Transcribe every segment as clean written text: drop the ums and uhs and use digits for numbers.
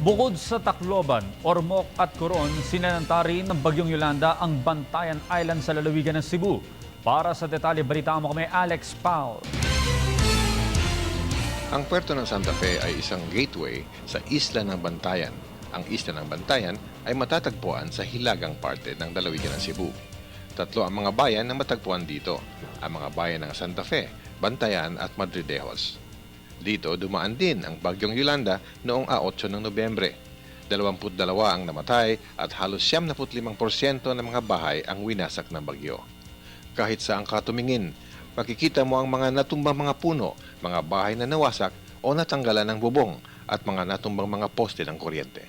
Bukod sa Tacloban, Ormoc at Coron, sinanantari ng Bagyong Yolanda ang Bantayan Island sa lalawigan ng Cebu. Para sa detalye, balitaan mo kami Alex Paul. Ang puerto ng Santa Fe ay isang gateway sa isla ng Bantayan. Ang isla ng Bantayan ay matatagpuan sa hilagang parte ng lalawigan ng Cebu. Tatlo ang mga bayan na matagpuan dito, ang mga bayan ng Santa Fe, Bantayan at Madridejos. Dito dumaan din ang Bagyong Yolanda noong 8 ng Nobyembre. 22 ang namatay at halos 75% ng mga bahay ang winasak ng bagyo. Kahit saan ka tumingin, makikita mo ang mga natumbang mga puno, mga bahay na nawasak o natanggalan ng bubong at mga natumbang mga poste ng kuryente.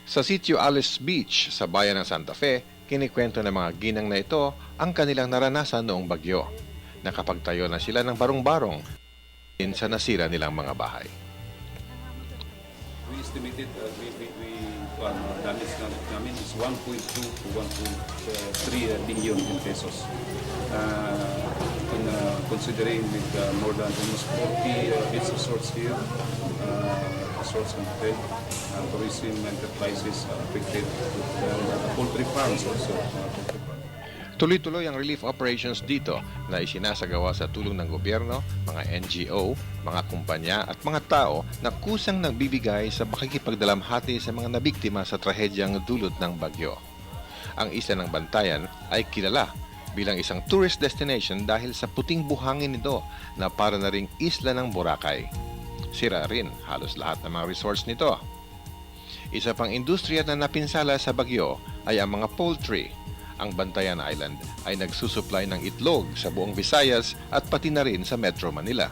Sa sitio Alice Beach sa bayan ng Santa Fe, kinikwento ng mga ginang na ito ang kanilang naranasan noong bagyo. Nakapagtayo na sila ng barong-barong din sa nasira nilang mga bahay. We estimated damage namin is 1.2 to 1.3 billion in pesos. Considering with more than almost 40 beach resorts here, resorts and hotel, tourism enterprises affected, poultry farms also. Tuloy-tuloy ang relief operations dito na isinasagawa sa tulong ng gobyerno, mga NGO, mga kumpanya at mga tao na kusang nagbibigay sa makikipagdalamhati sa mga nabiktima sa trahedyang dulot ng bagyo. Ang isla ng Bantayan ay kilala bilang isang tourist destination dahil sa puting buhangin nito na para na ring isla ng Boracay. Sira rin halos lahat ng mga resorts nito. Isa pang industriya na napinsala sa bagyo ay ang mga poultry. Ang Bantayan Island ay nagsusupply ng itlog sa buong Visayas at pati na rin sa Metro Manila.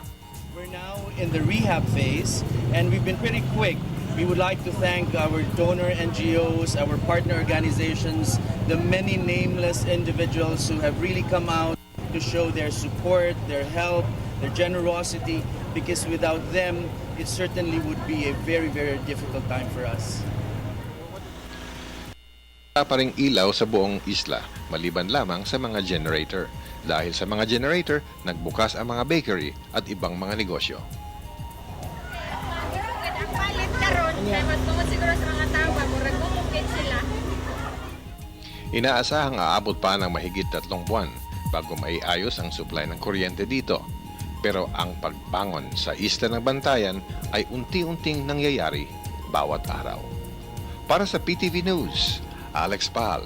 We're now in the rehab phase and we've been pretty quick. We would like to thank our donor NGOs, our partner organizations, the many nameless individuals who have really come out to show their support, their help, their generosity, because without them, it certainly would be a very, very difficult time for us. Wala pa ring ilaw sa buong isla, maliban lamang sa mga generator. Dahil sa mga generator, nagbukas ang mga bakery at ibang mga negosyo. Ang palit karon, kaya matungod siguro sa mga tao, murag bumukid sila. Inaasahang aabot pa ng mahigit 3 buwan bago maiayos ang supply ng kuryente dito. Pero ang pagbangon sa isla ng Bantayan ay unti-unting nangyayari bawat araw. Para sa PTV News, Alex Pal.